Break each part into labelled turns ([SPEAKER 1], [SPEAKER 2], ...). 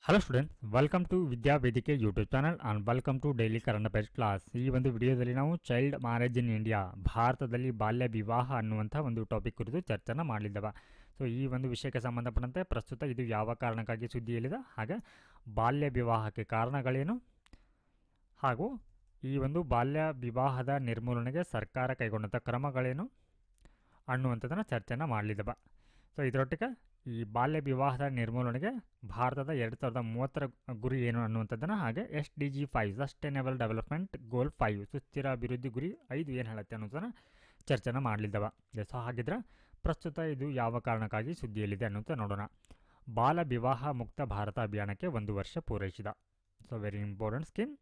[SPEAKER 1] Hello students, welcome to Vidya Vedike YouTube channel and welcome to daily current affairs class. ಈ ಒಂದು ವಿಡಿಯೋದಲ್ಲಿ ನಾವು child marriage in India, ಭಾರತದಲ್ಲಿ ಬಾಲ್ಯ ವಿವಾಹ ಅನ್ನುವಂಥ ಒಂದು ಟಾಪಿಕ್ ಕುರಿತು ಚರ್ಚೆನ ಮಾಡಲಿದ್ದೇವೆ. ಸೊ ಈ ಒಂದು ವಿಷಯಕ್ಕೆ ಸಂಬಂಧಪಟ್ಟಂತೆ ಪ್ರಸ್ತುತ ಇದು ಯಾವ ಕಾರಣಕ್ಕಾಗಿ ಸುದ್ದಿಯಲ್ಲಿದೆ, ಹಾಗೆ ಬಾಲ್ಯ ವಿವಾಹಕ್ಕೆ ಕಾರಣಗಳೇನು, ಹಾಗೂ ಈ ಒಂದು ಬಾಲ್ಯ ವಿವಾಹದ ನಿರ್ಮೂಲನೆಗೆ ಸರ್ಕಾರ ಕೈಗೊಂಡಂಥ ಕ್ರಮಗಳೇನು ಅನ್ನುವಂಥದ್ದನ್ನು ಚರ್ಚೆನ ಮಾಡಲಿದ್ದೇವೆ. ಸೊ ಇದರೊಟ್ಟಿಗೆ ಈ ಬಾಲ್ಯ ವಿವಾಹದ ನಿರ್ಮೂಲನೆಗೆ ಭಾರತದ 2030 ಗುರಿ ಏನು ಅನ್ನುವಂಥದ್ದನ್ನು, ಹಾಗೆ SDG 5 ಸಸ್ಟೈನಬಲ್ ಡೆವಲಪ್ಮೆಂಟ್ ಗೋಲ್ 5 ಸುಸ್ಥಿರ ಅಭಿವೃದ್ಧಿ ಗುರಿ 5 ಏನು ಹೇಳುತ್ತೆ ಅನ್ನೋದನ್ನು ಚರ್ಚೆನ ಮಾಡಲಿದ್ದೇವೆ. ಸೊ ಹಾಗಿದ್ರೆ ಪ್ರಸ್ತುತ ಇದು ಯಾವ ಕಾರಣಕ್ಕಾಗಿ ಸುದ್ದಿಯಲ್ಲಿದೆ ಅನ್ನೋಂಥ ನೋಡೋಣ. ಬಾಲ ವಿವಾಹ ಮುಕ್ತ ಭಾರತ ಅಭಿಯಾನಕ್ಕೆ 1 ವರ್ಷ ಪೂರೈಸಿದ. So very important scheme.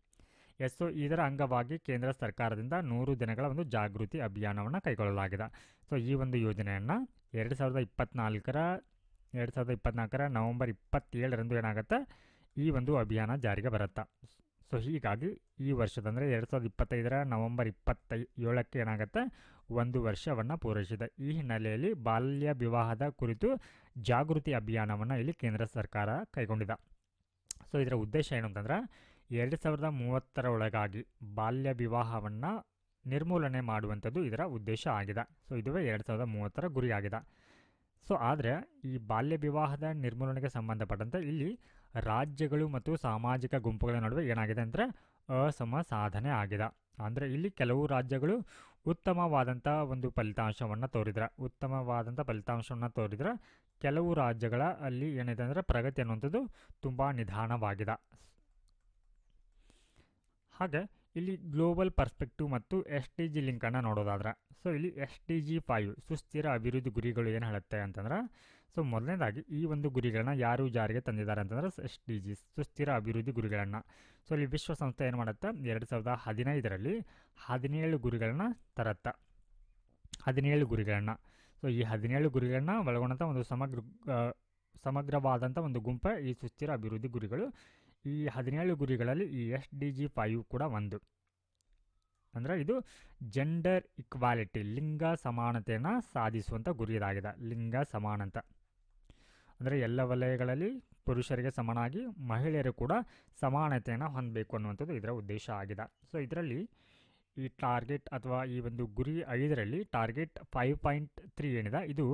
[SPEAKER 1] So ಇದರ ಅಂಗವಾಗಿ ಕೇಂದ್ರ ಸರ್ಕಾರದಿಂದ 100 ದಿನಗಳ ಒಂದು ಜಾಗೃತಿ ಅಭಿಯಾನವನ್ನು ಕೈಗೊಳ್ಳಲಾಗಿದೆ. ಸೊ ಈ ಒಂದು ಯೋಜನೆಯನ್ನು 2024 ನವೆಂಬರ್ 27ರಂದು ಏನಾಗುತ್ತೆ, ಈ ಒಂದು ಅಭಿಯಾನ ಜಾರಿಗೆ ಬರುತ್ತೆ. ಸೊ ಹೀಗಾಗಿ ಈ ವರ್ಷದ ಅಂದರೆ 2025 ನವೆಂಬರ್ 27ಕ್ಕೆ ಏನಾಗುತ್ತೆ, 1 ವರ್ಷವನ್ನು ಪೂರೈಸಿದೆ. ಈ ಹಿನ್ನೆಲೆಯಲ್ಲಿ ಬಾಲ್ಯ ವಿವಾಹದ ಕುರಿತು ಜಾಗೃತಿ ಅಭಿಯಾನವನ್ನು ಇಲ್ಲಿ ಕೇಂದ್ರ ಸರ್ಕಾರ ಕೈಗೊಂಡಿದೆ. ಸೊ ಇದರ ಉದ್ದೇಶ ಏನು ಅಂತಂದರೆ 2030 ಒಳಗಾಗಿ ಬಾಲ್ಯ ವಿವಾಹವನ್ನು ನಿರ್ಮೂಲನೆ ಮಾಡುವಂಥದ್ದು ಇದರ ಉದ್ದೇಶ ಆಗಿದೆ. ಸೊ ಇದುವೇ 2030 ಗುರಿ ಆಗಿದೆ. ಸೊ ಆದರೆ ಈ ಬಾಲ್ಯ ವಿವಾಹದ ನಿರ್ಮೂಲನೆಗೆ ಸಂಬಂಧಪಟ್ಟಂತೆ ಇಲ್ಲಿ ರಾಜ್ಯಗಳು ಮತ್ತು ಸಾಮಾಜಿಕ ಗುಂಪುಗಳ ನಡುವೆ ಏನಾಗಿದೆ ಅಂದರೆ ಅಸಮಸಾಧನೆ ಆಗಿದೆ. ಅಂದರೆ ಇಲ್ಲಿ ಕೆಲವು ರಾಜ್ಯಗಳು ಉತ್ತಮವಾದಂಥ ಒಂದು ಫಲಿತಾಂಶವನ್ನು ತೋರಿದ್ರೆ ಕೆಲವು ರಾಜ್ಯಗಳ ಅಲ್ಲಿ ಏನಿದೆ ಅಂದರೆ ಪ್ರಗತಿ ಅನ್ನುವಂಥದ್ದು ತುಂಬ ನಿಧಾನವಾಗಿದೆ. ಹಾಗೆ ಇಲ್ಲಿ ಗ್ಲೋಬಲ್ ಪರ್ಸ್ಪೆಕ್ಟಿವ್ ಮತ್ತು SDG ಲಿಂಕನ್ನು ನೋಡೋದಾದ್ರೆ, ಸೊ ಇಲ್ಲಿ SDG 5 ಸುಸ್ಥಿರ ಅಭಿವೃದ್ಧಿ ಗುರಿಗಳು ಏನು ಹೇಳುತ್ತೆ ಅಂತಂದ್ರೆ, ಸೊ ಮೊದಲನೇದಾಗಿ ಈ ಒಂದು ಗುರಿಗಳನ್ನ ಯಾರು ಜಾರಿಗೆ ತಂದಿದ್ದಾರೆ ಅಂತಂದ್ರೆ SDG ಸುಸ್ಥಿರ ಅಭಿವೃದ್ಧಿ ಗುರಿಗಳನ್ನು. ಸೊ ಇಲ್ಲಿ ವಿಶ್ವಸಂಸ್ಥೆ ಏನು ಮಾಡುತ್ತೆ, 2015ರಲ್ಲಿ 17 ಗುರಿಗಳನ್ನ ತರುತ್ತೆ. 17 ಗುರಿಗಳನ್ನು. ಸೊ ಈ 17 ಗುರಿಗಳನ್ನ ಒಳಗೊಂಡಂಥ ಒಂದು ಸಮಗ್ರವಾದಂಥ ಒಂದು ಗುಂಪು ಈ ಸುಸ್ಥಿರ ಅಭಿವೃದ್ಧಿ ಗುರಿಗಳು. ಈ 17 ಗುರಿಗಳಲ್ಲಿ ಈ SDG 5 ಕೂಡ ಒಂದು. ಅಂದರೆ ಇದು ಜೆಂಡರ್ ಇಕ್ವಾಲಿಟಿ, ಲಿಂಗ ಸಮಾನತೆಯನ್ನು ಸಾಧಿಸುವಂಥ ಗುರಿ ಇದಾಗಿದೆ. ಲಿಂಗ ಸಮಾನತೆ ಅಂದರೆ ಎಲ್ಲ ವಲಯಗಳಲ್ಲಿ ಪುರುಷರಿಗೆ ಸಮನಾಗಿ ಮಹಿಳೆಯರು ಕೂಡ ಸಮಾನತೆಯನ್ನು ಹೊಂದಬೇಕು ಅನ್ನುವಂಥದ್ದು ಇದರ ಉದ್ದೇಶ ಆಗಿದೆ. ಸೊ ಇದರಲ್ಲಿ ಈ ಟಾರ್ಗೆಟ್ ಅಥವಾ ಈ ಒಂದು ಗುರಿ 5ರಲ್ಲಿ ಟಾರ್ಗೆಟ್ 5.3 ಏನಿದೆ, ಇದು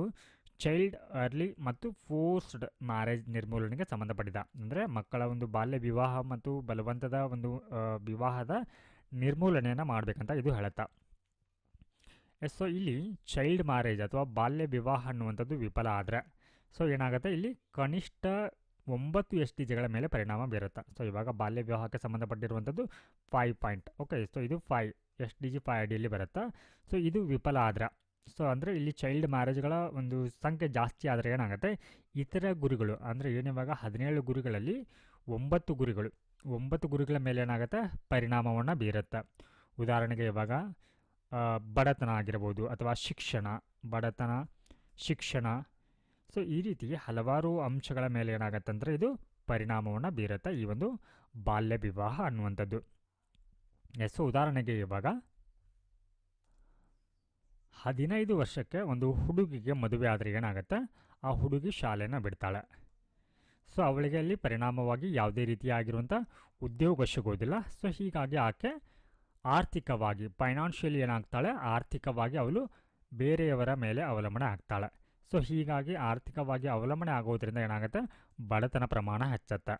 [SPEAKER 1] ಚೈಲ್ಡ್ ಅರ್ಲಿ ಮತ್ತು ಫೋರ್ಸ್ಡ್ ಮ್ಯಾರೇಜ್ ನಿರ್ಮೂಲನೆಗೆ ಸಂಬಂಧಪಟ್ಟಿದೆ. ಅಂದರೆ ಮಕ್ಕಳ ಒಂದು ಬಾಲ್ಯ ವಿವಾಹ ಮತ್ತು ಬಲವಂತದ ಒಂದು ವಿವಾಹದ ನಿರ್ಮೂಲನೆಯನ್ನು ಮಾಡಬೇಕಂತ ಇದು ಹೇಳುತ್ತಾ. ಸೊ ಇಲ್ಲಿ ಚೈಲ್ಡ್ ಮ್ಯಾರೇಜ್ ಅಥವಾ ಬಾಲ್ಯ ವಿವಾಹ ಅನ್ನುವಂಥದ್ದು ವಿಫಲ ಆದರೆ ಸೊ ಏನಾಗುತ್ತೆ, ಇಲ್ಲಿ ಕನಿಷ್ಠ 9 SDGಗಳ ಮೇಲೆ ಪರಿಣಾಮ ಬೀರುತ್ತೆ. ಸೊ ಇವಾಗ ಬಾಲ್ಯ ವಿವಾಹಕ್ಕೆ ಸಂಬಂಧಪಟ್ಟಿರುವಂಥದ್ದು 5 ಪಾಯಿಂಟ್. ಓಕೆ, ಸೊ ಇದು 5 SDG 5 ಅಡಿಯಲ್ಲಿ ಬರುತ್ತೆ. ಸೊ ಇದು ವಿಫಲ ಆದರೆ, ಸೊ ಅಂದರೆ ಇಲ್ಲಿ ಚೈಲ್ಡ್ ಮ್ಯಾರೇಜ್ಗಳ ಒಂದು ಸಂಖ್ಯೆ ಜಾಸ್ತಿ ಆದರೆ ಏನಾಗುತ್ತೆ, ಇತರ ಗುರಿಗಳು ಅಂದರೆ ಏನಿವಾಗ 17 ಗುರಿಗಳಲ್ಲಿ 9 ಗುರಿಗಳ ಮೇಲೆ ಏನಾಗುತ್ತೆ ಪರಿಣಾಮವನ್ನು ಬೀರುತ್ತೆ. ಉದಾಹರಣೆಗೆ ಇವಾಗ ಬಡತನ ಆಗಿರ್ಬೋದು ಅಥವಾ ಶಿಕ್ಷಣ. ಸೊ ಈ ರೀತಿ ಹಲವಾರು ಅಂಶಗಳ ಮೇಲೆ ಏನಾಗುತ್ತೆ ಅಂದರೆ ಇದು ಪರಿಣಾಮವನ್ನು ಬೀರುತ್ತೆ ಈ ಒಂದು ಬಾಲ್ಯ ವಿವಾಹ ಅನ್ನುವಂಥದ್ದು. ಸೊ ಉದಾಹರಣೆಗೆ ಇವಾಗ 15 ವರ್ಷಕ್ಕೆ ಒಂದು ಹುಡುಗಿಗೆ ಮದುವೆ ಆದರೆ ಏನಾಗುತ್ತೆ, ಆ ಹುಡುಗಿ ಶಾಲೆನ ಬಿಡ್ತಾಳೆ. ಸೊ ಅವಳಿಗೆ ಅಲ್ಲಿ ಪರಿಣಾಮವಾಗಿ ಯಾವುದೇ ರೀತಿಯಾಗಿರುವಂಥ ಉದ್ಯೋಗ ಸಿಗೋದಿಲ್ಲ. ಸೊ ಹೀಗಾಗಿ ಆಕೆ ಆರ್ಥಿಕವಾಗಿ ಫೈನಾನ್ಷಿಯಲಿ ಏನಾಗ್ತಾಳೆ, ಆರ್ಥಿಕವಾಗಿ ಅವಳು ಬೇರೆಯವರ ಮೇಲೆ ಅವಲಂಬನೆ ಆಗ್ತಾಳೆ. ಸೊ ಹೀಗಾಗಿ ಆರ್ಥಿಕವಾಗಿ ಅವಲಂಬನೆ ಆಗೋದ್ರಿಂದ ಏನಾಗುತ್ತೆ, ಬಡತನ ಪ್ರಮಾಣ ಹೆಚ್ಚುತ್ತೆ.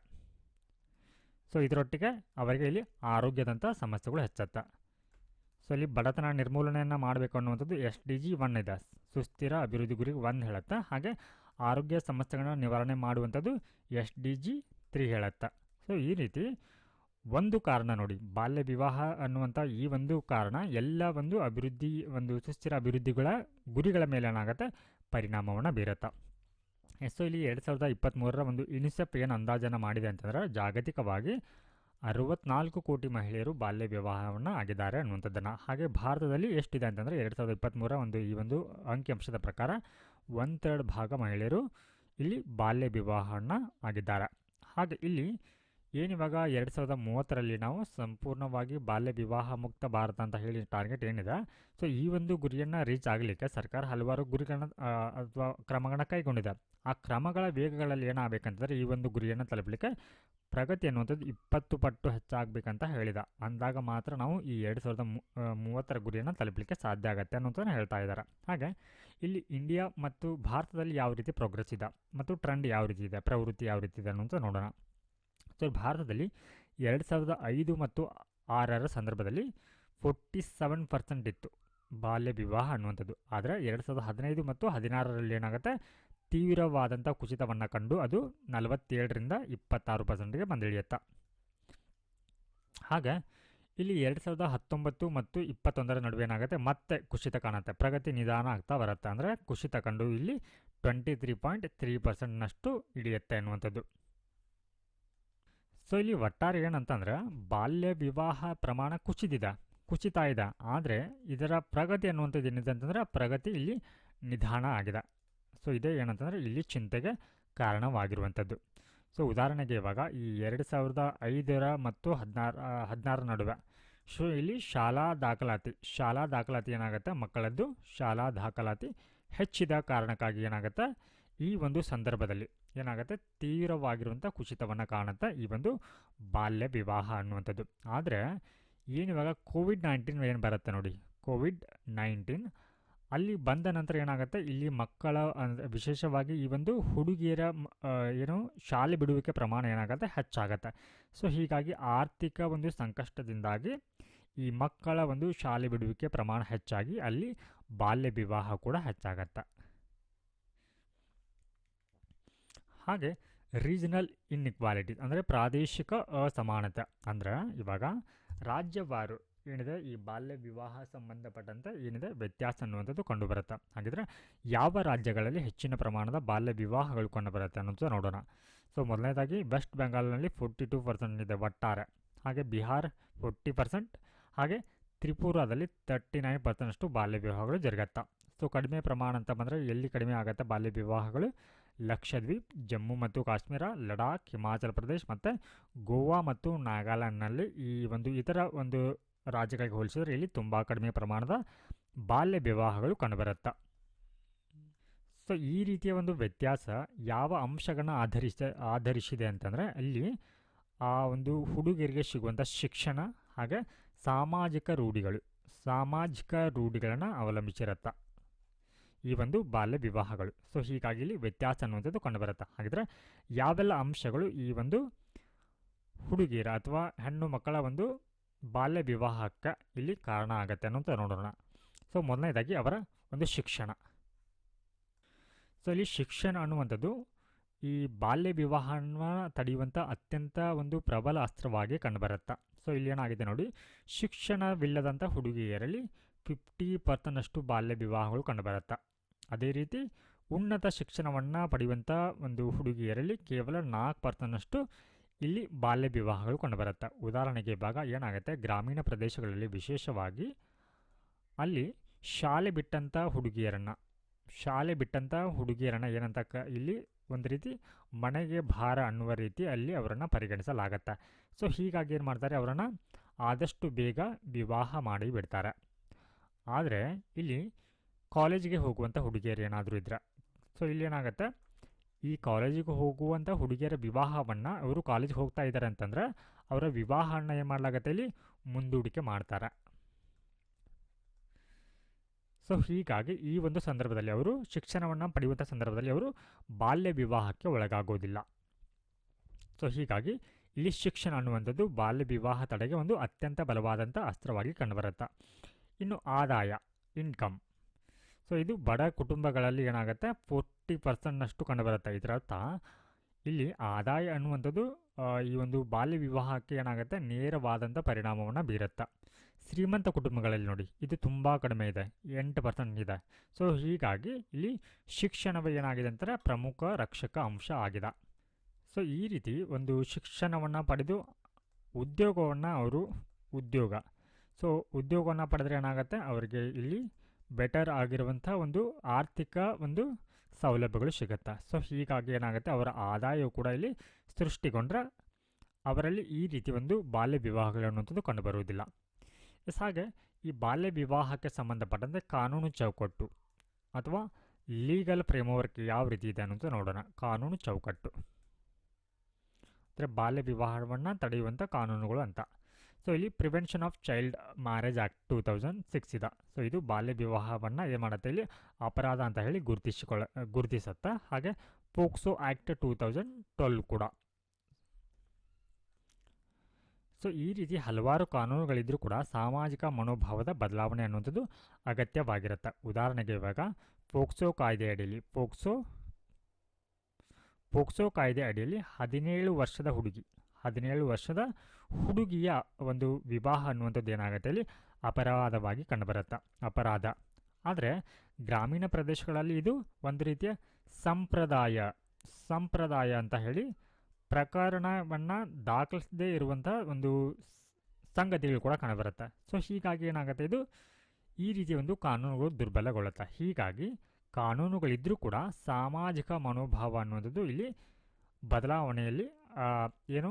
[SPEAKER 1] ಸೊ ಇದರೊಟ್ಟಿಗೆ ಅವರಿಗೆ ಇಲ್ಲಿ ಆರೋಗ್ಯದಂಥ ಸಮಸ್ಯೆಗಳು ಹೆಚ್ಚುತ್ತೆ. ಸೊ ಇಲ್ಲಿ ಬಡತನ ನಿರ್ಮೂಲನೆಯನ್ನು ಮಾಡಬೇಕು ಅನ್ನುವಂಥದ್ದು SDG 1 ಇದೆ, ಸುಸ್ಥಿರ ಅಭಿವೃದ್ಧಿ ಗುರಿ 1 ಹೇಳುತ್ತೆ. ಹಾಗೆ ಆರೋಗ್ಯ ಸಮಸ್ಯೆಗಳನ್ನ ನಿವಾರಣೆ ಮಾಡುವಂಥದ್ದು SDG 3 ಹೇಳುತ್ತೆ. ಸೊ ಈ ರೀತಿ ಒಂದು ಕಾರಣ ನೋಡಿ, ಬಾಲ್ಯ ವಿವಾಹ ಅನ್ನುವಂಥ ಈ ಒಂದು ಕಾರಣ ಎಲ್ಲ ಒಂದು ಸುಸ್ಥಿರ ಅಭಿವೃದ್ಧಿಗಳ ಗುರಿಗಳ ಮೇಲೆ ಏನಾಗುತ್ತೆ ಪರಿಣಾಮವನ್ನು ಬೀರುತ್ತೆ. ಸೊ ಇಲ್ಲಿ 2023 ಒಂದು ಯುನಿಸೆಫ್ ಏನು ಅಂದಾಜನ್ನು ಮಾಡಿದೆ ಅಂತಂದರೆ, ಜಾಗತಿಕವಾಗಿ 64 ಕೋಟಿ ಮಹಿಳೆಯರು ಬಾಲ್ಯ ವಿವಾಹವನ್ನು ಆಗಿದ್ದಾರೆ ಅನ್ನುವಂಥದ್ದನ್ನು. ಹಾಗೆ ಭಾರತದಲ್ಲಿ ಎಷ್ಟಿದೆ ಅಂತಂದರೆ 2023 ಈ ಒಂದು ಅಂಕಿಅಂಶದ ಪ್ರಕಾರ 1/3 ಭಾಗ ಮಹಿಳೆಯರು ಇಲ್ಲಿ ಬಾಲ್ಯ ವಿವಾಹವನ್ನು ಆಗಿದ್ದಾರೆ. ಹಾಗೆ ಇಲ್ಲಿ ಏನಿವಾಗ 2030ರಲ್ಲಿ ನಾವು ಸಂಪೂರ್ಣವಾಗಿ ಬಾಲ್ಯ ವಿವಾಹ ಮುಕ್ತ ಭಾರತ ಅಂತ ಹೇಳಿ ಟಾರ್ಗೆಟ್ ಏನಿದೆ, ಸೊ ಈ ಒಂದು ಗುರಿಯನ್ನು ರೀಚ್ ಆಗಲಿಕ್ಕೆ ಸರ್ಕಾರ ಹಲವಾರು ಗುರಿಗಳನ್ನ ಅಥವಾ ಕ್ರಮಗಳನ್ನ ಕೈಗೊಂಡಿದೆ. ಆ ಕ್ರಮಗಳ ವೇಗಗಳಲ್ಲಿ ಏನಾಗಬೇಕಂತಂದರೆ ಈ ಒಂದು ಗುರಿಯನ್ನು ತಲುಪಲಿಕ್ಕೆ ಪ್ರಗತಿ ಅನ್ನುವಂಥದ್ದು 20 ಪಟ್ಟು ಹೆಚ್ಚಾಗಬೇಕಂತ ಹೇಳಿದ. ಅಂದಾಗ ಮಾತ್ರ ನಾವು ಈ 2030ರ ಗುರಿಯನ್ನು ತಲುಪಲಿಕ್ಕೆ ಸಾಧ್ಯ ಆಗುತ್ತೆ ಅನ್ನೋಂಥದ್ದು ಹೇಳ್ತಾ ಇದ್ದಾರೆ. ಹಾಗೆ ಇಲ್ಲಿ ಇಂಡಿಯಾ ಮತ್ತು ಭಾರತದಲ್ಲಿ ಯಾವ ರೀತಿ ಪ್ರೋಗ್ರೆಸ್ ಇದೆ ಮತ್ತು ಟ್ರೆಂಡ್ ಯಾವ ರೀತಿ ಇದೆ, ಪ್ರವೃತ್ತಿ ಯಾವ ರೀತಿ ಇದೆ ಅನ್ನೋಂಥ ನೋಡೋಣ. ಸೊ ಭಾರತದಲ್ಲಿ 2005 ಮತ್ತು 6ರ ಸಂದರ್ಭದಲ್ಲಿ 47% ಇತ್ತು ಬಾಲ್ಯ ವಿವಾಹ ಅನ್ನುವಂಥದ್ದು. ಆದರೆ 2015 ಮತ್ತು 16ರಲ್ಲಿ ಏನಾಗುತ್ತೆ, ತೀವ್ರವಾದಂಥ ಕುಸಿತವನ್ನು ಕಂಡು ಅದು 47ರಿಂದ 26%ಗೆ ಬಂದಿಳಿಯುತ್ತೆ. ಹಾಗೆ ಇಲ್ಲಿ 2019 ಮತ್ತು 21ರ ನಡುವೆ ಏನಾಗುತ್ತೆ, ಮತ್ತೆ ಕುಸಿತ ಕಾಣುತ್ತೆ, ಪ್ರಗತಿ ನಿಧಾನ ಆಗ್ತಾ ಬರುತ್ತೆ. ಅಂದರೆ ಕುಸಿತ ಕಂಡು ಇಲ್ಲಿ 23.3%ನಷ್ಟು ಇಳಿಯುತ್ತೆ ಅನ್ನುವಂಥದ್ದು. ಸೊ ಇಲ್ಲಿ ಒಟ್ಟಾರೆ ಏನಂತಂದ್ರೆ ಬಾಲ್ಯ ವಿವಾಹ ಪ್ರಮಾಣ ಕುಸಿತಾ ಇದೆ. ಆದರೆ ಇದರ ಪ್ರಗತಿ ಅನ್ನುವಂಥದ್ದು ಏನಿದೆ ಅಂತಂದರೆ ಪ್ರಗತಿ ಇಲ್ಲಿ ನಿಧಾನ ಆಗಿದೆ. ಸೊ ಇದೇ ಏನಂತಂದರೆ ಇಲ್ಲಿ ಚಿಂತೆಗೆ ಕಾರಣವಾಗಿರುವಂಥದ್ದು. ಸೊ ಉದಾಹರಣೆಗೆ ಇವಾಗ ಈ 2005 ಮತ್ತು 16ರ ನಡುವೆ ಸೊ ಇಲ್ಲಿ ಶಾಲಾ ದಾಖಲಾತಿ ಏನಾಗುತ್ತೆ, ಮಕ್ಕಳದ್ದು ಶಾಲಾ ದಾಖಲಾತಿ ಹೆಚ್ಚಿದ ಕಾರಣಕ್ಕಾಗಿ ಏನಾಗುತ್ತೆ, ಈ ಒಂದು ಸಂದರ್ಭದಲ್ಲಿ ಏನಾಗುತ್ತೆ, ತೀವ್ರವಾಗಿರುವಂಥ ಕುಸಿತವನ್ನು ಕಾಣುತ್ತೆ ಈ ಒಂದು ಬಾಲ್ಯ ವಿವಾಹ ಅನ್ನುವಂಥದ್ದು. ಆದರೆ ಏನಿವಾಗ ಕೋವಿಡ್-19 ಏನು ಬರುತ್ತೆ ನೋಡಿ, ಕೋವಿಡ್-19 ಅಲ್ಲಿ ಬಂದ ನಂತರ ಏನಾಗುತ್ತೆ, ಇಲ್ಲಿ ಮಕ್ಕಳ ವಿಶೇಷವಾಗಿ ಈ ಒಂದು ಹುಡುಗಿಯರ ಶಾಲೆ ಬಿಡುವಿಕೆ ಪ್ರಮಾಣ ಏನಾಗುತ್ತೆ, ಹೆಚ್ಚಾಗತ್ತೆ. ಸೊ ಹೀಗಾಗಿ ಆರ್ಥಿಕ ಒಂದು ಸಂಕಷ್ಟದಿಂದಾಗಿ ಈ ಮಕ್ಕಳ ಒಂದು ಶಾಲೆ ಬಿಡುವಿಕೆ ಪ್ರಮಾಣ ಹೆಚ್ಚಾಗಿ ಅಲ್ಲಿ ಬಾಲ್ಯ ವಿವಾಹ ಕೂಡ ಹೆಚ್ಚಾಗತ್ತೆ. ಹಾಗೆ ರೀಜನಲ್ ಇನ್ಇಕ್ವಾಲಿಟಿ ಅಂದರೆ ಪ್ರಾದೇಶಿಕ ಅಸಮಾನತೆ, ಅಂದರೆ ಇವಾಗ ರಾಜ್ಯವಾರು ಏನಿದೆ ಈ ಬಾಲ್ಯ ವಿವಾಹ ಸಂಬಂಧಪಟ್ಟಂತೆ ಏನಿದೆ ವ್ಯತ್ಯಾಸ ಅನ್ನುವಂಥದ್ದು ಕಂಡುಬರುತ್ತೆ. ಹಾಗಿದ್ರೆ ಯಾವ ರಾಜ್ಯಗಳಲ್ಲಿ ಹೆಚ್ಚಿನ ಪ್ರಮಾಣದ ಬಾಲ್ಯ ವಿವಾಹಗಳು ಕಂಡುಬರುತ್ತೆ ಅನ್ನೋದು ನೋಡೋಣ. ಸೊ ಮೊದಲನೇದಾಗಿ ವೆಸ್ಟ್ ಬೆಂಗಾಲ್ನಲ್ಲಿ 42% ಇದೆ ಒಟ್ಟಾರೆ. ಹಾಗೆ ಬಿಹಾರ್ 40%, ಹಾಗೆ ತ್ರಿಪುರಾದಲ್ಲಿ 39%ಅಷ್ಟು ಬಾಲ್ಯ ವಿವಾಹಗಳು ಜರುಗತ್ತೆ. ಸೊ ಕಡಿಮೆ ಪ್ರಮಾಣ ಅಂತ ಬಂದರೆ ಎಲ್ಲಿ ಕಡಿಮೆ ಆಗುತ್ತೆ ಬಾಲ್ಯ ವಿವಾಹಗಳು, ಲಕ್ಷದ್ವೀಪ್, ಜಮ್ಮು ಮತ್ತು ಕಾಶ್ಮೀರ, ಲಡಾಖ್, ಹಿಮಾಚಲ ಪ್ರದೇಶ್ ಮತ್ತು ಗೋವಾ ಮತ್ತು ನಾಗಾಲ್ಯಾಂಡ್ನಲ್ಲಿ ಈ ಒಂದು ಇತರ ಒಂದು ರಾಜ್ಯಗಳಿಗೆ ಹೋಲಿಸಿದರೆ ಇಲ್ಲಿ ತುಂಬ ಕಡಿಮೆ ಪ್ರಮಾಣದ ಬಾಲ್ಯ ವಿವಾಹಗಳು ಕಂಡುಬರುತ್ತೆ. ಸೊ ಈ ರೀತಿಯ ಒಂದು ವ್ಯತ್ಯಾಸ ಯಾವ ಅಂಶಗಳನ್ನ ಆಧರಿಸಿದೆ ಅಂತಂದರೆ ಅಲ್ಲಿ ಆ ಒಂದು ಹುಡುಗಿಯರಿಗೆ ಸಿಗುವಂಥ ಶಿಕ್ಷಣ ಹಾಗೆ ಸಾಮಾಜಿಕ ರೂಢಿಗಳನ್ನು ಅವಲಂಬಿಸಿರುತ್ತೆ ಈ ಒಂದು ಬಾಲ್ಯ ವಿವಾಹಗಳು. ಸೊ ಹೀಗಾಗಿ ಇಲ್ಲಿ ವ್ಯತ್ಯಾಸ ಅನ್ನುವಂಥದ್ದು ಕಂಡುಬರುತ್ತೆ. ಹಾಗಿದ್ರೆ ಯಾವೆಲ್ಲ ಅಂಶಗಳು ಈ ಒಂದು ಹುಡುಗಿಯರ ಅಥವಾ ಹೆಣ್ಣು ಮಕ್ಕಳ ಒಂದು ಬಾಲ್ಯ ವಿವಾಹಕ್ಕೆ ಇಲ್ಲಿ ಕಾರಣ ಆಗುತ್ತೆ ಅನ್ನೋಂಥ ನೋಡೋಣ. ಸೊ ಮೊದಲನೇದಾಗಿ ಅವರ ಒಂದು ಶಿಕ್ಷಣ. ಸೊ ಇಲ್ಲಿ ಶಿಕ್ಷಣ ಅನ್ನುವಂಥದ್ದು ಈ ಬಾಲ್ಯ ವಿವಾಹನ ತಡೆಯುವಂಥ ಅತ್ಯಂತ ಒಂದು ಪ್ರಬಲ ಅಸ್ತ್ರವಾಗಿ ಕಂಡುಬರುತ್ತೆ. ಸೊ ಇಲ್ಲಿ ಏನಾಗಿದೆ ನೋಡಿ, ಶಿಕ್ಷಣವಿಲ್ಲದಂಥ ಹುಡುಗಿಯರಲ್ಲಿ 50% ಬಾಲ್ಯ ವಿವಾಹಗಳು ಕಂಡುಬರುತ್ತೆ. ಅದೇ ರೀತಿ ಉನ್ನತ ಶಿಕ್ಷಣವನ್ನು ಪಡೆಯುವಂಥ ಒಂದು ಹುಡುಗಿಯರಲ್ಲಿ ಕೇವಲ 4% ಇಲ್ಲಿ ಬಾಲ್ಯ ವಿವಾಹಗಳು ಕಂಡುಬರುತ್ತೆ. ಉದಾಹರಣೆಗೆ ಇವಾಗ ಏನಾಗುತ್ತೆ, ಗ್ರಾಮೀಣ ಪ್ರದೇಶಗಳಲ್ಲಿ ವಿಶೇಷವಾಗಿ ಅಲ್ಲಿ ಶಾಲೆ ಬಿಟ್ಟಂಥ ಹುಡುಗಿಯರನ್ನು ಏನಂತ ಇಲ್ಲಿ ಒಂದು ರೀತಿ ಮನೆಗೆ ಭಾರ ಅನ್ನುವ ರೀತಿ ಅಲ್ಲಿ ಅವರನ್ನು ಪರಿಗಣಿಸಲಾಗತ್ತೆ. ಸೊ ಹೀಗಾಗಿ ಏನು ಮಾಡ್ತಾರೆ, ಅವರನ್ನು ಆದಷ್ಟು ಬೇಗ ವಿವಾಹ ಮಾಡಿ ಬಿಡ್ತಾರೆ. ಆದರೆ ಇಲ್ಲಿ ಕಾಲೇಜಿಗೆ ಹೋಗುವಂಥ ಹುಡುಗಿಯರು ಏನಾದರೂ ಇದ್ದರೆ, ಸೊ ಇಲ್ಲಿ ಏನಾಗುತ್ತೆ, ಈ ಕಾಲೇಜಿಗೆ ಹೋಗುವಂಥ ಹುಡುಗಿಯರ ವಿವಾಹವನ್ನು ಅವರು ಕಾಲೇಜಿಗೆ ಹೋಗ್ತಾ ಇದ್ದಾರೆ ಅಂತಂದರೆ ಅವರ ವಿವಾಹವನ್ನು ಏನು ಮಾಡಲಾಗತ್ತೆ, ಇಲ್ಲಿ ಮುಂದೂಡಿಕೆ ಮಾಡ್ತಾರೆ. ಸೊ ಹೀಗಾಗಿ ಈ ಒಂದು ಸಂದರ್ಭದಲ್ಲಿ ಅವರು ಶಿಕ್ಷಣವನ್ನು ಪಡೆಯುವಂಥ ಸಂದರ್ಭದಲ್ಲಿ ಅವರು ಬಾಲ್ಯ ವಿವಾಹಕ್ಕೆ ಒಳಗಾಗೋದಿಲ್ಲ. ಸೊ ಹೀಗಾಗಿ ಇಲ್ಲಿ ಶಿಕ್ಷಣ ಅನ್ನುವಂಥದ್ದು ಬಾಲ್ಯ ವಿವಾಹ ತಡೆಗೆ ಒಂದು ಅತ್ಯಂತ ಬಲವಾದಂಥ ಅಸ್ತ್ರವಾಗಿ ಕಂಡುಬರುತ್ತೆ. ಇನ್ನು ಆದಾಯ, ಇನ್ಕಮ್. ಸೊ ಇದು ಬಡ ಕುಟುಂಬಗಳಲ್ಲಿ ಏನಾಗುತ್ತೆ 40%ನಷ್ಟು ಕಂಡುಬರುತ್ತೆ. ಇದರರ್ಥ ಇಲ್ಲಿ ಆದಾಯ ಅನ್ನುವಂಥದ್ದು ಈ ಒಂದು ಬಾಲ್ಯ ವಿವಾಹಕ್ಕೆ ಏನಾಗುತ್ತೆ ನೇರವಾದಂಥ ಪರಿಣಾಮವನ್ನು ಬೀರುತ್ತೆ. ಶ್ರೀಮಂತ ಕುಟುಂಬಗಳಲ್ಲಿ ನೋಡಿ ಇದು ತುಂಬ ಕಡಿಮೆ ಇದೆ, 8% ಇದೆ. ಸೊ ಹೀಗಾಗಿ ಇಲ್ಲಿ ಶಿಕ್ಷಣವೇ ಏನಾಗಿದೆ ಅಂತಾರೆ ಪ್ರಮುಖ ರಕ್ಷಕ ಅಂಶ ಆಗಿದೆ. ಸೊ ಈ ರೀತಿ ಒಂದು ಶಿಕ್ಷಣವನ್ನು ಪಡೆದು ಉದ್ಯೋಗವನ್ನು ಪಡೆದರೆ ಏನಾಗುತ್ತೆ, ಅವರಿಗೆ ಇಲ್ಲಿ ಬೆಟರ್ ಆಗಿರುವಂಥ ಒಂದು ಆರ್ಥಿಕ ಒಂದು ಸೌಲಭ್ಯಗಳು ಸಿಗುತ್ತೆ. ಸೊ ಹೀಗಾಗಿ ಏನಾಗುತ್ತೆ, ಅವರ ಆದಾಯವು ಕೂಡ ಇಲ್ಲಿ ಸೃಷ್ಟಿಗೊಂಡ್ರೆ ಅವರಲ್ಲಿ ಈ ರೀತಿ ಒಂದು ಬಾಲ್ಯ ವಿವಾಹಗಳು ಅನ್ನುವಂಥದ್ದು ಕಂಡುಬರುವುದಿಲ್ಲ. ಹಾಗೆ ಈ ಬಾಲ್ಯ ವಿವಾಹಕ್ಕೆ ಸಂಬಂಧಪಟ್ಟಂತೆ ಕಾನೂನು ಚೌಕಟ್ಟು ಅಥವಾ ಲೀಗಲ್ ಫ್ರೇಮ್ವರ್ಕ್ ಯಾವ ರೀತಿ ಇದೆ ಅನ್ನೋದು ನೋಡೋಣ. ಕಾನೂನು ಚೌಕಟ್ಟು ಅಂದರೆ ಬಾಲ್ಯ ವಿವಾಹವನ್ನು ತಡೆಯುವಂಥ ಕಾನೂನುಗಳು ಅಂತ. ಸೊ ಇಲ್ಲಿ prevention of child marriage act 2006 ಇದೆ. ಸೊ ಇದು ಬಾಲ್ಯ ವಿವಾಹವನ್ನು ಏನು ಮಾಡುತ್ತೆ, ಇಲ್ಲಿ ಅಪರಾಧ ಅಂತ ಹೇಳಿ ಗುರುತಿಸುತ್ತೆ. ಹಾಗೆ ಪೋಕ್ಸೋ ಆ್ಯಕ್ಟ್ 2012 ಕೂಡ. ಸೊ ಈ ರೀತಿ ಹಲವಾರು ಕಾನೂನುಗಳಿದ್ದರೂ ಕೂಡ ಸಾಮಾಜಿಕ ಮನೋಭಾವದ ಬದಲಾವಣೆ ಅನ್ನುವಂಥದ್ದು ಅಗತ್ಯವಾಗಿರುತ್ತೆ. ಉದಾಹರಣೆಗೆ ಇವಾಗ ಪೋಕ್ಸೋ ಕಾಯ್ದೆ ಅಡಿಯಲ್ಲಿ ಪೋಕ್ಸೋ ಕಾಯ್ದೆ ಅಡಿಯಲ್ಲಿ 17 ವರ್ಷದ ಹುಡುಗಿಯ ಒಂದು ವಿವಾಹ ಅನ್ನುವಂಥದ್ದು ಏನಾಗುತ್ತೆ, ಇಲ್ಲಿ ಅಪರಾಧವಾಗಿ ಕಂಡುಬರುತ್ತೆ, ಅಪರಾಧ. ಆದರೆ ಗ್ರಾಮೀಣ ಪ್ರದೇಶಗಳಲ್ಲಿ ಇದು ಒಂದು ರೀತಿಯ ಸಂಪ್ರದಾಯ ಅಂತ ಹೇಳಿ ಪ್ರಕರಣವನ್ನು ದಾಖಲಿಸದೇ ಇರುವಂಥ ಒಂದು ಸಂಗತಿಗಳು ಕೂಡ ಕಂಡುಬರುತ್ತೆ. ಸೊ ಹೀಗಾಗಿ ಏನಾಗುತ್ತೆ, ಇದು ಈ ರೀತಿಯ ಒಂದು ಕಾನೂನುಗಳು ದುರ್ಬಲಗೊಳ್ಳುತ್ತೆ. ಹೀಗಾಗಿ ಕಾನೂನುಗಳಿದ್ದರೂ ಕೂಡ ಸಾಮಾಜಿಕ ಮನೋಭಾವ ಅನ್ನುವಂಥದ್ದು ಇಲ್ಲಿ ಬದಲಾವಣೆಯಲ್ಲಿ ಏನು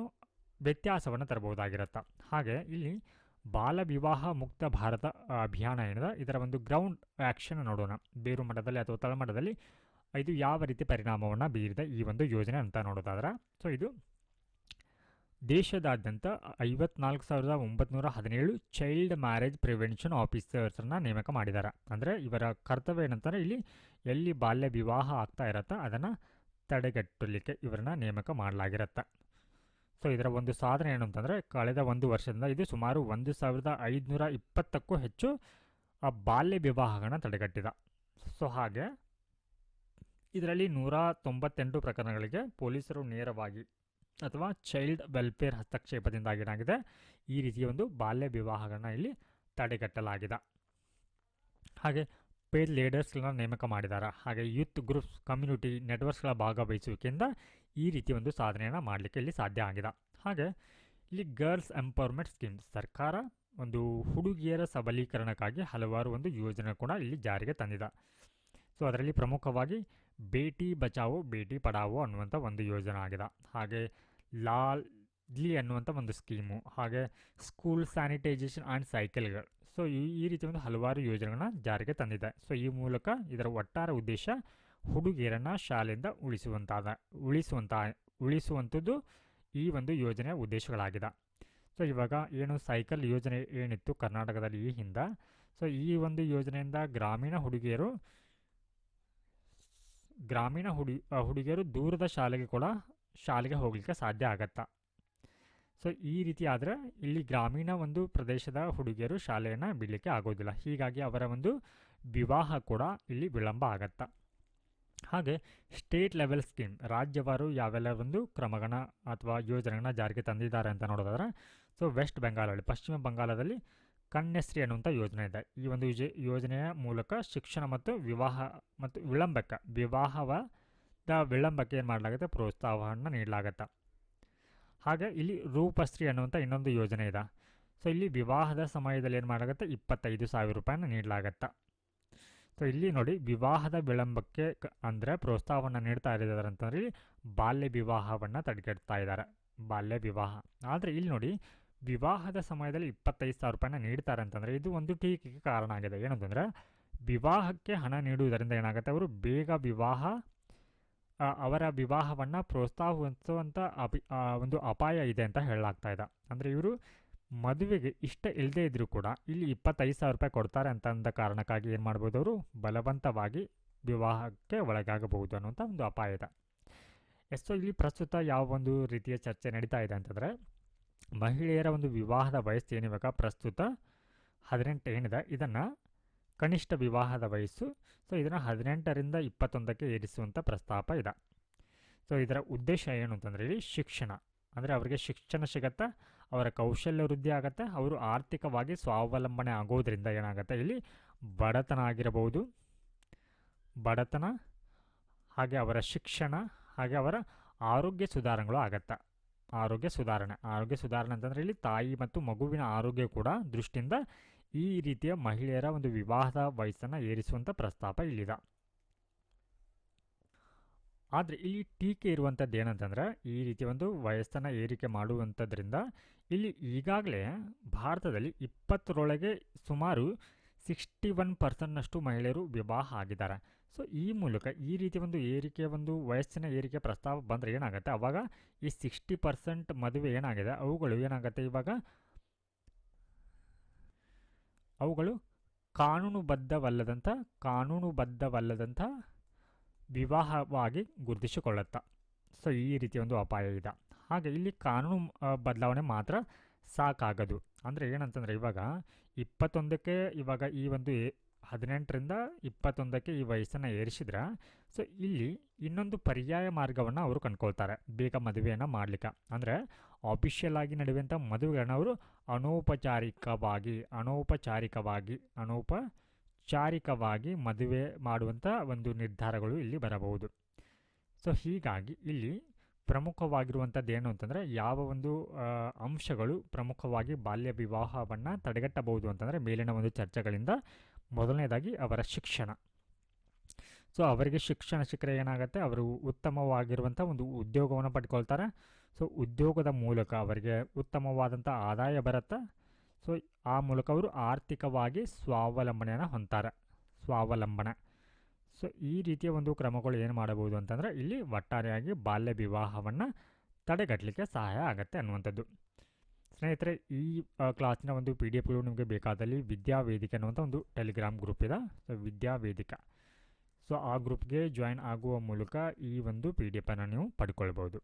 [SPEAKER 1] ವ್ಯತ್ಯಾಸವನ್ನು ತರಬಹುದಾಗಿರುತ್ತೆ. ಹಾಗೆ ಇಲ್ಲಿ ಬಾಲ ವಿವಾಹ ಮುಕ್ತ ಭಾರತ ಅಭಿಯಾನ ಏನಿದೆ, ಇದರ ಒಂದು ಗ್ರೌಂಡ್ ಆ್ಯಕ್ಷನ್ ನೋಡೋಣ. ಬೇರು ಮಟ್ಟದಲ್ಲಿ ಅಥವಾ ತಳಮಟ್ಟದಲ್ಲಿ ಇದು ಯಾವ ರೀತಿ ಪರಿಣಾಮವನ್ನು ಬೀರಿದೆ ಈ ಒಂದು ಯೋಜನೆ ಅಂತ ನೋಡೋದಾದ್ರೆ, ಸೊ ಇದು ದೇಶದಾದ್ಯಂತ 54,917 ಚೈಲ್ಡ್ ಮ್ಯಾರೇಜ್ ಪ್ರಿವೆನ್ಷನ್ ಆಫೀಸರ್ಸನ್ನು ನೇಮಕ ಮಾಡಿದ್ದಾರೆ. ಅಂದರೆ ಇವರ ಕರ್ತವ್ಯ ಏನಂತಾರೆ, ಇಲ್ಲಿ ಎಲ್ಲಿ ಬಾಲ್ಯ ವಿವಾಹ ಆಗ್ತಾ ಇರತ್ತೆ ಅದನ್ನು ತಡೆಗಟ್ಟಲಿಕ್ಕೆ ಇವರನ್ನ ನೇಮಕ ಮಾಡಲಾಗಿರುತ್ತೆ. ಸೊ ಇದರ ಒಂದು ಸಾಧನೆ ಏನು ಅಂತಂದರೆ, ಕಳೆದ ಒಂದು ವರ್ಷದಿಂದ ಇದು ಸುಮಾರು 1,520ಕ್ಕೂ ಹೆಚ್ಚು ಬಾಲ್ಯ ವಿವಾಹಗಳನ್ನ ತಡೆಗಟ್ಟಿದೆ. ಸೊ ಹಾಗೆ ಇದರಲ್ಲಿ 198 ಪ್ರಕರಣಗಳಿಗೆ ಪೊಲೀಸರು ನೇರವಾಗಿ ಅಥವಾ ಚೈಲ್ಡ್ ವೆಲ್ಫೇರ್ ಹಸ್ತಕ್ಷೇಪದಿಂದಾಗಿ ಏನಾಗಿದೆ, ಈ ರೀತಿಯ ಒಂದು ಬಾಲ್ಯ ವಿವಾಹಗಳನ್ನ ಇಲ್ಲಿ ತಡೆಗಟ್ಟಲಾಗಿದೆ. ಹಾಗೆ ಪೇಡ್ ಲೀಡರ್ಸ್ಗಳನ್ನ ನೇಮಕ ಮಾಡಿದ್ದಾರೆ. ಹಾಗೆ ಯೂತ್ ಗ್ರೂಪ್ಸ್, ಕಮ್ಯುನಿಟಿ ನೆಟ್ವರ್ಕ್ಸ್ಗಳ ಭಾಗವಹಿಸುವಿಕೆಯಿಂದ ಈ ರೀತಿಯ ಒಂದು ಸಾಧನೆಯನ್ನು ಮಾಡಲಿಕ್ಕೆ ಇಲ್ಲಿ ಸಾಧ್ಯ ಆಗಿದೆ. ಹಾಗೆ ಇಲ್ಲಿ ಗರ್ಲ್ಸ್ ಎಂಪವರ್ಮೆಂಟ್ ಸ್ಕೀಮ್ಸ್, ಸರ್ಕಾರ ಒಂದು ಹುಡುಗಿಯರ ಸಬಲೀಕರಣಕ್ಕಾಗಿ ಹಲವಾರು ಒಂದು ಯೋಜನೆ ಕೂಡ ಇಲ್ಲಿ ಜಾರಿಗೆ ತಂದಿದೆ. ಸೊ ಅದರಲ್ಲಿ ಪ್ರಮುಖವಾಗಿ ಬೇಟಿ ಬಚಾವೋ ಬೇಟಿ ಪಡಾವೋ ಅನ್ನುವಂಥ ಒಂದು ಯೋಜನೆ ಆಗಿದೆ. ಹಾಗೆ ಲಾಡ್ಲಿ ಅನ್ನುವಂಥ ಒಂದು ಸ್ಕೀಮು, ಹಾಗೆ ಸ್ಕೂಲ್ ಸ್ಯಾನಿಟೈಸೇಷನ್ ಆ್ಯಂಡ್ ಸೈಕಲ್ಗಳು. ಸೊ ಈ ರೀತಿ ಒಂದು ಹಲವಾರು ಯೋಜನೆಗಳನ್ನ ಜಾರಿಗೆ ತಂದಿದೆ. ಸೊ ಈ ಮೂಲಕ ಇದರ ಒಟ್ಟಾರೆ ಉದ್ದೇಶ ಹುಡುಗಿಯರನ್ನು ಶಾಲೆಯಿಂದ ಉಳಿಸುವಂಥದ್ದು ಈ ಒಂದು ಯೋಜನೆಯ ಉದ್ದೇಶಗಳಾಗಿದೆ. ಸೊ ಇವಾಗ ಏನು ಸೈಕಲ್ ಯೋಜನೆ ಏನಿತ್ತು ಕರ್ನಾಟಕದಲ್ಲಿ ಈ ಹಿಂದೆ, ಸೊ ಈ ಒಂದು ಯೋಜನೆಯಿಂದ ಗ್ರಾಮೀಣ ಹುಡುಗಿಯರು ದೂರದ ಶಾಲೆಗೆ ಹೋಗಲಿಕ್ಕೆ ಸಾಧ್ಯ ಆಗತ್ತಾ. ಸೊ ಈ ರೀತಿ ಆದರೆ ಇಲ್ಲಿ ಗ್ರಾಮೀಣ ಒಂದು ಪ್ರದೇಶದ ಹುಡುಗಿಯರು ಶಾಲೆಯನ್ನು ಬಿಡಲಿಕ್ಕೆ ಆಗೋದಿಲ್ಲ. ಹೀಗಾಗಿ ಅವರ ಒಂದು ವಿವಾಹ ಕೂಡ ಇಲ್ಲಿ ವಿಳಂಬ ಆಗತ್ತಾ. ಹಾಗೆ ಸ್ಟೇಟ್ ಲೆವೆಲ್ ಸ್ಕೀಮ್, ರಾಜ್ಯವಾರು ಯಾವೆಲ್ಲ ಒಂದು ಕ್ರಮಗಳನ್ನ ಅಥವಾ ಯೋಜನೆಗಳನ್ನ ಜಾರಿಗೆ ತಂದಿದ್ದಾರೆ ಅಂತ ನೋಡೋದಾದ್ರೆ, ಸೊ ವೆಸ್ಟ್ ಬೆಂಗಾಲಲ್ಲಿ, ಪಶ್ಚಿಮ ಬಂಗಾಳದಲ್ಲಿ ಕನ್ಯಾಶ್ರೀ ಅನ್ನುವಂಥ ಯೋಜನೆ ಇದೆ. ಈ ಒಂದು ಯೋಜನೆಯ ಮೂಲಕ ಶಿಕ್ಷಣ ಮತ್ತು ವಿವಾಹದ ವಿಳಂಬಕ್ಕೆ ಏನು ಮಾಡಲಾಗುತ್ತೆ, ಪ್ರೋತ್ಸಾಹವನ್ನು ನೀಡಲಾಗುತ್ತೆ. ಹಾಗೆ ಇಲ್ಲಿ ರೂಪಶ್ರೀ ಅನ್ನುವಂಥ ಇನ್ನೊಂದು ಯೋಜನೆ ಇದೆ. ಸೊ ಇಲ್ಲಿ ವಿವಾಹದ ಸಮಯದಲ್ಲಿ ಏನು ಮಾಡಲಾಗುತ್ತೆ, 25,000 ರೂಪಾಯಿನ ನೀಡಲಾಗತ್ತೆ. ಸೊ ಇಲ್ಲಿ ನೋಡಿ, ವಿವಾಹದ ವಿಳಂಬಕ್ಕೆ ಅಂದರೆ ಪ್ರೋತ್ಸಾಹವನ್ನು ನೀಡ್ತಾ ಇದ್ದಾರೆ ಅಂತಂದರೆ ಇಲ್ಲಿ ಬಾಲ್ಯ ವಿವಾಹವನ್ನು ತಡೆಗಟ್ತಾ ಇದ್ದಾರೆ, ಬಾಲ್ಯ ವಿವಾಹ. ಆದರೆ ಇಲ್ಲಿ ನೋಡಿ, ವಿವಾಹದ ಸಮಯದಲ್ಲಿ 25,000 ರೂಪಾಯಿನ ನೀಡ್ತಾರೆ ಅಂತಂದರೆ ಇದು ಒಂದು ಟೀಕೆಗೆ ಕಾರಣ ಆಗಿದೆ. ಏನಂತಂದರೆ, ವಿವಾಹಕ್ಕೆ ಹಣ ನೀಡುವುದರಿಂದ ಏನಾಗುತ್ತೆ, ಅವರು ಬೇಗ ಅವರ ವಿವಾಹವನ್ನು ಪ್ರೋತ್ಸಾಹಿಸುವಂಥ ಒಂದು ಅಪಾಯ ಇದೆ ಅಂತ ಹೇಳಲಾಗ್ತಾ ಇದೆ. ಅಂದರೆ ಇವರು ಮದುವೆಗೆ ಇಷ್ಟ ಇಲ್ಲದೇ ಇದ್ದರೂ ಕೂಡ ಇಲ್ಲಿ 25,000 ರೂಪಾಯಿ ಕೊಡ್ತಾರೆ ಅಂತಂದ ಕಾರಣಕ್ಕಾಗಿ ಏನು ಮಾಡ್ಬೋದು, ಅವರು ಬಲವಂತವಾಗಿ ವಿವಾಹಕ್ಕೆ ಒಳಗಾಗಬಹುದು ಅನ್ನುವಂಥ ಒಂದು ಅಪಾಯ ಇದೆ. ಎಷ್ಟೋ ಇಲ್ಲಿ ಪ್ರಸ್ತುತ ಯಾವ ಒಂದು ರೀತಿಯ ಚರ್ಚೆ ನಡೀತಾ ಇದೆ ಅಂತಂದರೆ, ಮಹಿಳೆಯರ ಒಂದು ವಿವಾಹದ ವಯಸ್ಸು ಏನಿವಾಗ ಪ್ರಸ್ತುತ 18 ಏನಿದೆ, ಇದನ್ನು ಕನಿಷ್ಠ ವಿವಾಹದ ವಯಸ್ಸು, ಸೊ ಇದನ್ನು 18ರಿಂದ 21ಕ್ಕೆ ಏರಿಸುವಂಥ ಪ್ರಸ್ತಾಪ ಇದೆ. ಸೊ ಇದರ ಉದ್ದೇಶ ಏನು ಅಂತಂದರೆ, ಇಲ್ಲಿ ಶಿಕ್ಷಣ, ಅಂದರೆ ಅವರಿಗೆ ಶಿಕ್ಷಣ ಸಿಗತ್ತೆ, ಅವರ ಕೌಶಲ್ಯ ವೃದ್ಧಿ ಆಗುತ್ತೆ, ಅವರು ಆರ್ಥಿಕವಾಗಿ ಸ್ವಾವಲಂಬನೆ ಆಗೋದ್ರಿಂದ ಏನಾಗುತ್ತೆ, ಇಲ್ಲಿ ಬಡತನ ಹಾಗೆ ಅವರ ಶಿಕ್ಷಣ ಹಾಗೆ ಅವರ ಆರೋಗ್ಯ ಸುಧಾರಣೆಗಳು ಆಗತ್ತೆ. ಆರೋಗ್ಯ ಸುಧಾರಣೆ ಅಂತಂದರೆ ಇಲ್ಲಿ ತಾಯಿ ಮತ್ತು ಮಗುವಿನ ಆರೋಗ್ಯ ಕೂಡ ದೃಷ್ಟಿಯಿಂದ ಈ ರೀತಿಯ ಮಹಿಳೆಯರ ಒಂದು ವಿವಾಹದ ವಯಸ್ಸನ್ನು ಏರಿಸುವಂಥ ಪ್ರಸ್ತಾಪ ಇಲ್ಲಿದೆ. ಆದರೆ ಇಲ್ಲಿ ಟೀಕೆ ಇರುವಂಥದ್ದು ಏನಂತಂದರೆ ಈ ರೀತಿ ಒಂದು ವಯಸ್ಸನ್ನು ಏರಿಕೆ ಮಾಡುವಂಥದ್ರಿಂದ ಇಲ್ಲಿ ಈಗಾಗಲೇ ಭಾರತದಲ್ಲಿ 20ರೊಳಗೆ ಸುಮಾರು 61% ಮಹಿಳೆಯರು ವಿವಾಹ ಆಗಿದ್ದಾರೆ. ಸೊ ಈ ಮೂಲಕ ಈ ರೀತಿ ಒಂದು ಏರಿಕೆ ಒಂದು ವಯಸ್ಸಿನ ಏರಿಕೆ ಪ್ರಸ್ತಾವ ಬಂದರೆ ಏನಾಗುತ್ತೆ, ಅವಾಗ ಈ 60% ಮದುವೆ ಏನಾಗಿದೆ ಅವುಗಳು ಏನಾಗುತ್ತೆ ಇವಾಗ ಅವುಗಳು ಕಾನೂನುಬದ್ಧವಲ್ಲದಂಥ ವಿವಾಹವಾಗಿ ಗುರುತಿಸಿಕೊಳ್ಳುತ್ತಾ. ಸೊ ಈ ರೀತಿಯ ಒಂದು ಅಪಾಯ ಇದೆ. ಹಾಗೆ ಇಲ್ಲಿ ಕಾನೂನು ಬದಲಾವಣೆ ಮಾತ್ರ ಸಾಕಾಗದು. ಅಂದರೆ ಏನಂತಂದರೆ ಇವಾಗ 21ಕ್ಕೆ ಇವಾಗ ಈ ಒಂದು 18ರಿಂದ 21ಕ್ಕೆ ಈ ವಯಸ್ಸನ್ನು ಏರಿಸಿದ್ರೆ ಸೊ ಇಲ್ಲಿ ಇನ್ನೊಂದು ಪರ್ಯಾಯ ಮಾರ್ಗವನ್ನು ಅವರು ಕಂಡ್ಕೊಳ್ತಾರೆ ಬೇಗ ಮದುವೆಯನ್ನು ಮಾಡಲಿಕ್ಕೆ. ಅಂದರೆ ಆಫಿಷಿಯಲ್ ಆಗಿ ನಡೆಯುವಂಥ ಮದುವೆಗಳನ್ನ ಅವರು ಅನೌಪಚಾರಿಕವಾಗಿ ಮದುವೆ ಮಾಡುವಂಥ ಒಂದು ನಿರ್ಧಾರಗಳು ಇಲ್ಲಿ ಬರಬಹುದು. ಸೊ ಹೀಗಾಗಿ ಇಲ್ಲಿ ಪ್ರಮುಖವಾಗಿರುವಂಥದ್ದು ಏನು ಅಂತಂದರೆ ಯಾವ ಒಂದು ಅಂಶಗಳು ಪ್ರಮುಖವಾಗಿ ಬಾಲ್ಯ ವಿವಾಹವನ್ನು ತಡೆಗಟ್ಟಬಹುದು ಅಂತಂದರೆ ಮೇಲಿನ ಒಂದು ಚರ್ಚೆಗಳಿಂದ ಮೊದಲನೇದಾಗಿ ಅವರ ಶಿಕ್ಷಣ. ಸೊ ಅವರಿಗೆ ಶಿಕ್ಷಣ ಸಿಕ್ಕರೆ ಏನಾಗುತ್ತೆ, ಅವರು ಉತ್ತಮವಾಗಿರುವಂಥ ಒಂದು ಉದ್ಯೋಗವನ್ನು ಪಡ್ಕೊಳ್ತಾರೆ. ಸೊ ಉದ್ಯೋಗದ ಮೂಲಕ ಅವರಿಗೆ ಉತ್ತಮವಾದಂಥ ಆದಾಯ ಬರುತ್ತೆ. ಸೊ ಆ ಮೂಲಕ ಅವರು ಆರ್ಥಿಕವಾಗಿ ಸ್ವಾವಲಂಬನೆಯನ್ನು ಹೊಂದ್ತಾರೆ. ಸೊ ಈ ರೀತಿಯ ಒಂದು ಕ್ರಮಗಳು ಏನು ಮಾಡಬಹುದು ಅಂತಂದರೆ ಇಲ್ಲಿ ಒಟ್ಟಾರೆಯಾಗಿ ಬಾಲ್ಯ ವಿವಾಹವನ್ನು ತಡೆಗಟ್ಟಲಿಕ್ಕೆ ಸಹಾಯ ಆಗುತ್ತೆ ಅನ್ನುವಂಥದ್ದು. ಸ್ನೇಹಿತರೆ, ಈ ಕ್ಲಾಸಿನ ಒಂದು PDF ನಿಮಗೆ ಬೇಕಾದಲ್ಲಿ ವಿದ್ಯಾವೇದಿಕೆ ಅನ್ನುವಂಥ ಒಂದು ಟೆಲಿಗ್ರಾಮ್ ಗ್ರೂಪ್ ಇದೆ. ಸೊ ವಿದ್ಯಾವೇದಿಕೆ, ಸೊ ಆ ಗ್ರೂಪ್ಗೆ ಜಾಯಿನ್ ಆಗುವ ಮೂಲಕ ಈ ಒಂದು PDF ನೀವು ಪಡ್ಕೊಳ್ಬೋದು.